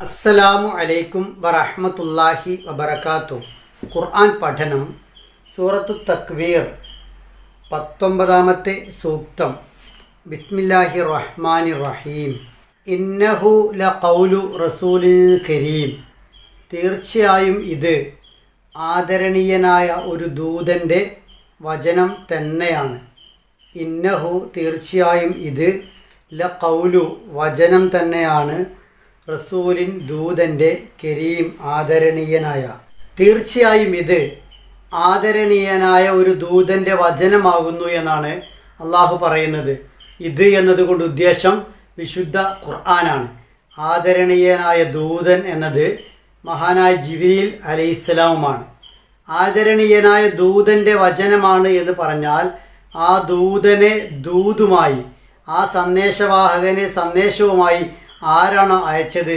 അസ്സലാമു അലൈക്കും വറഹ്മത്തുള്ളാഹി വബറകാതുഹു. ഖുർആൻ പഠനം സൂറത്തു തക്വീർ 19-ാമത്തെ സൂക്തം. ബിസ്മില്ലാഹിർ റഹ്മാനിർ റഹീം. ഇന്നഹു ലഖൗലു റസൂലിൻ കരീം. തീർച്ചയായും ഇത് ആദരണീയനായ ഒരു ദൂതൻ്റെ വചനം തന്നെയാണ്. ഇന്നഹു തീർച്ചയായും ഇത് ലഖൗലു വചനം തന്നെയാണ്, റസൂലിൻ ദൂതൻ്റെ കരീം ആദരണീയനായ. തീർച്ചയായും ഇത് ആദരണീയനായ ഒരു ദൂതൻ്റെ വചനമാകുന്നു എന്നാണ് അള്ളാഹു പറയുന്നത്. ഇത് എന്നതുകൊണ്ട് ഉദ്ദേശം വിശുദ്ധ ഖുർആനാണ്. ആദരണീയനായ ദൂതൻ എന്നത് മഹാനായ ജിബ്രീൽ അലൈഹിസ്സലാമുമാണ്. ആദരണീയനായ ദൂതൻ്റെ വചനമാണ് എന്ന് പറഞ്ഞാൽ ആ ദൂതനെ ദൂതുമായി, ആ സന്ദേശവാഹകനെ സന്ദേശവുമായി ആരാണോ അയച്ചത്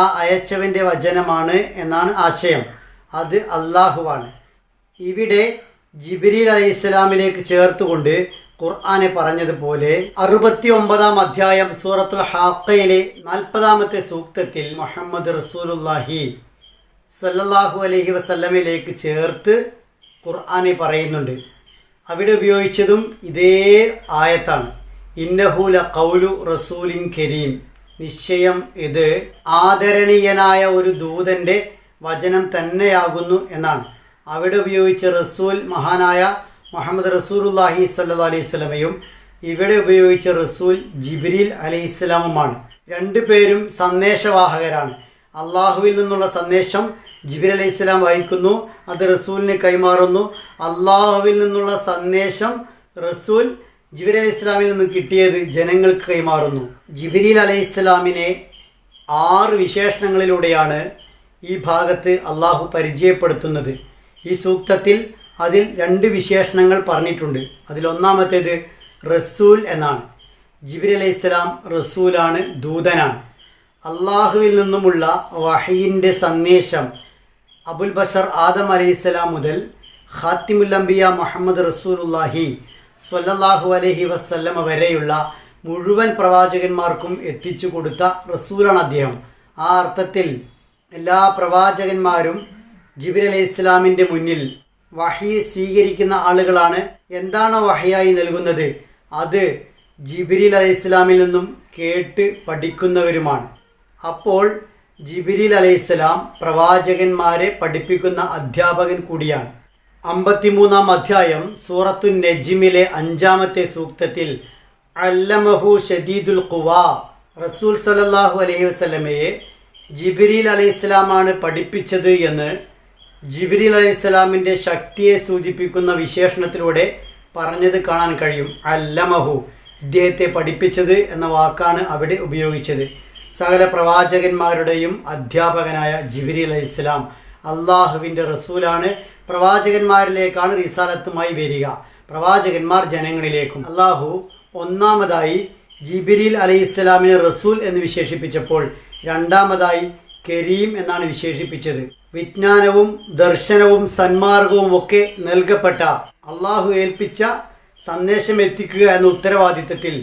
ആ അയച്ചവൻ്റെ വചനമാണ് എന്നാണ് ആശയം. അത് അള്ളാഹുവാണ്. ഇവിടെ ജിബ്രീൽ അലൈഹിസ്സലാമിലേക്ക് ചേർത്തുകൊണ്ട് ഖുർആനെ പറഞ്ഞതുപോലെ 69-ാം അധ്യായം സൂറത്തുൽ ഹാഖയിലെ 40-ാമത്തെ സൂക്തത്തിൽ മുഹമ്മദ് റസൂലുള്ളാഹി സല്ലല്ലാഹു അലൈഹി വസല്ലമയിലേക്ക് ചേർത്ത് ഖുർആനെ പറയുന്നുണ്ട്. അവിടെ ഉപയോഗിച്ചതും ഇതേ ആയത്താണ്. ഇന്നഹു ലഖൗലു റസൂലിൻ കരീം. നിശ്ചയം ഇത് ആദരണീയനായ ഒരു ദൂതൻ്റെ വചനം തന്നെയാകുന്നു എന്നാണ്. അവിടെ ഉപയോഗിച്ച റസൂൽ മഹാനായ മുഹമ്മദ് റസൂലുള്ളാഹി സ്വല്ലല്ലാഹു അലൈഹി വസല്ലമയും ഇവിടെ ഉപയോഗിച്ച റസൂൽ ജിബ്രീൽ അലൈഹിസ്സലാമുമാണ്. രണ്ടുപേരും സന്ദേശവാഹകരാണ്. അള്ളാഹുവിൽ നിന്നുള്ള സന്ദേശം ജിബ്രീൽ അലൈഹിസ്സലാം വഹിക്കുന്നു, അത് റസൂലിന് കൈമാറുന്നു. അള്ളാഹുവിൽ നിന്നുള്ള സന്ദേശം റസൂൽ ജിബ്രീൽ അലൈഹിസ്സലാമിൽ നിന്നും കിട്ടിയത് ജനങ്ങൾക്ക് കൈമാറുന്നു. ജിബ്രീൽ അലൈഹിസ്സലാമിനെ 6 വിശേഷണങ്ങളിലൂടെയാണ് ഈ ഭാഗത്ത് അള്ളാഹു പരിചയപ്പെടുത്തുന്നത്. ഈ സൂക്തത്തിൽ അതിൽ 2 വിശേഷണങ്ങൾ പറഞ്ഞിട്ടുണ്ട്. അതിലൊന്നാമത്തേത് റസൂൽ എന്നാണ്. ജിബ്രീൽ അലൈഹിസ്സലാം റസൂലാണ്, ദൂതനാണ്. അള്ളാഹുവിൽ നിന്നുമുള്ള വഹയിൻ്റെ സന്ദേശം അബുൽ ബഷർ ആദം അലൈഹിസ്സലാം മുതൽ ഖാത്തിമുൽ അംബിയ മുഹമ്മദ് റസൂലുള്ളാഹി സ്വല്ലല്ലാഹു അലൈഹി വസല്ലമ വരെയുള്ള മുഴുവൻ പ്രവാചകന്മാർക്കും എത്തിച്ചു കൊടുത്ത റസൂലാണ് അദ്ദേഹം. ആ അർത്ഥത്തിൽ എല്ലാ പ്രവാചകന്മാരും ജിബ്രീൽ അലൈഹിസ്സലാമിൻ്റെ മുന്നിൽ വഹി സ്വീകരിക്കുന്ന ആളുകളാണ്. എന്താണോ വഹിയായി നൽകുന്നത് അത് ജിബ്രീൽ അലൈഹിസ്സലാമിൽ നിന്നും കേട്ട് പഠിക്കുന്നവരുമാണ്. അപ്പോൾ ജിബ്രീൽ അലൈഹിസ്സലാം പ്രവാചകന്മാരെ പഠിപ്പിക്കുന്ന അധ്യാപകൻ കൂടിയാണ്. 53-ാം അധ്യായം സൂറത്തു നജ്മിലെ 5-ാമത്തെ സൂക്തത്തിൽ അല്ലമഹു ഷദീദുൽ ഖുവാ. റസൂൽ സല്ലല്ലാഹു അലൈഹി വസല്ലമയെ ജിബ്രീൽ അലൈഹിസ്സലാമാണ് പഠിപ്പിച്ചത് എന്ന് ജിബ്രീൽ അലൈഹിസ്സലാമിൻ്റെ ശക്തിയെ സൂചിപ്പിക്കുന്ന വിശേഷണത്തിലൂടെ പറഞ്ഞത് കാണാൻ കഴിയും. അല്ലമഹു, ഇദ്ദേഹത്തെ പഠിപ്പിച്ചത് എന്ന വാക്കാണ് അവിടെ ഉപയോഗിച്ചത്. സകല പ്രവാചകന്മാരുടെയും അധ്യാപകനായ ജിബ്രീൽ അലൈഹിസ്സലാം അള്ളാഹുവിൻ്റെ റസൂലാണ്. പ്രവാചകന്മാരിലേക്കാണ് റിസാലത്തുമായി വരിക, പ്രവാചകന്മാർ ജനങ്ങളിലേക്കും. അള്ളാഹു ഒന്നാമതായി ജിബ്രീൽ അലൈഹിസ്സലാമിനെ റസൂൽ എന്ന് വിശേഷിപ്പിച്ചപ്പോൾ രണ്ടാമതായി കരീം എന്നാണ് വിശേഷിപ്പിച്ചത്. വിജ്ഞാനവും ദർശനവും സന്മാർഗവും ഒക്കെ നൽകപ്പെട്ട, അള്ളാഹു ഏൽപ്പിച്ച സന്ദേശം എത്തിക്കുക എന്ന ഉത്തരവാദിത്തത്തിൽ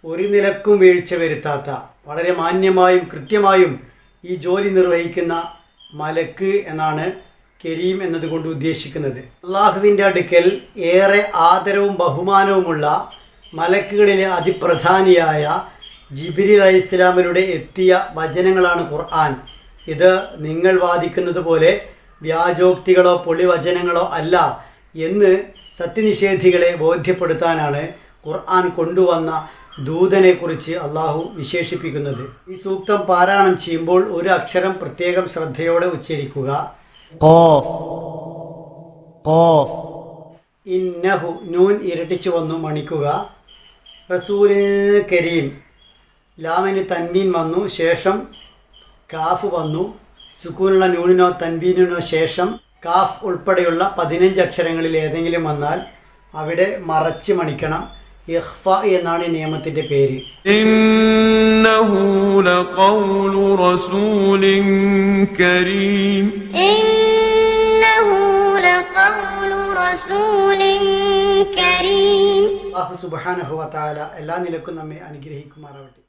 ഒരു നിലക്കും വീഴ്ച വരുത്താത്ത, വളരെ മാന്യമായും കൃത്യമായും ഈ ജോലി നിർവഹിക്കുന്ന മലക്ക് എന്നാണ് കരീം എന്നതുകൊണ്ട് ഉദ്ദേശിക്കുന്നത്. അള്ളാഹുവിൻ്റെ അടുക്കൽ ഏറെ ആദരവും ബഹുമാനവുമുള്ള മലക്കുകളിലെ അതിപ്രധാനിയായ ജിബ്രീൽ അലൈഹിസ്സലാമിലൂടെ എത്തിയ വചനങ്ങളാണ് ഖുർആൻ. ഇത് നിങ്ങൾ വാദിക്കുന്നത് പോലെ വ്യാജോക്തികളോ പൊളിവചനങ്ങളോ അല്ല എന്ന് സത്യനിഷേധികളെ ബോധ്യപ്പെടുത്താനാണ് ഖുർആൻ കൊണ്ടുവന്ന ദൂതനെക്കുറിച്ച് അള്ളാഹു വിശേഷിപ്പിക്കുന്നത്. ഈ സൂക്തം പാരായണം ചെയ്യുമ്പോൾ ഒരു അക്ഷരം പ്രത്യേകം ശ്രദ്ധയോടെ ഉച്ചരിക്കുക. ഇന്നഹു, നൂൻ ഇരട്ടിച്ചു വന്നു മണിക്കുക. റസൂലിൻ കരീം, ലാമിന് തൻവീൻ വന്നു, ശേഷം കാഫ് വന്നു. സുക്കൂനുള്ള നൂനിനോ തൻവീനിനോ ശേഷം കാഫ് ഉൾപ്പെടെയുള്ള 15 അക്ഷരങ്ങളിൽ ഏതെങ്കിലും വന്നാൽ അവിടെ മറച്ച് മണിക്കണം. ഇഖ്ഫ എന്നാണ് ഈ നിയമത്തിന്റെ പേര്. ഇന്നഹു ലഖൗലു റസൂലിൻ കരീം. ഇന്നഹു ലഖൗലു റസൂലിൻ കരീം. അല്ലാഹു സുബ്ഹാനഹു വ തആല എല്ലാ നിലക്കും നമ്മെ അനുഗ്രഹിക്കുമാറാവട്ടെ.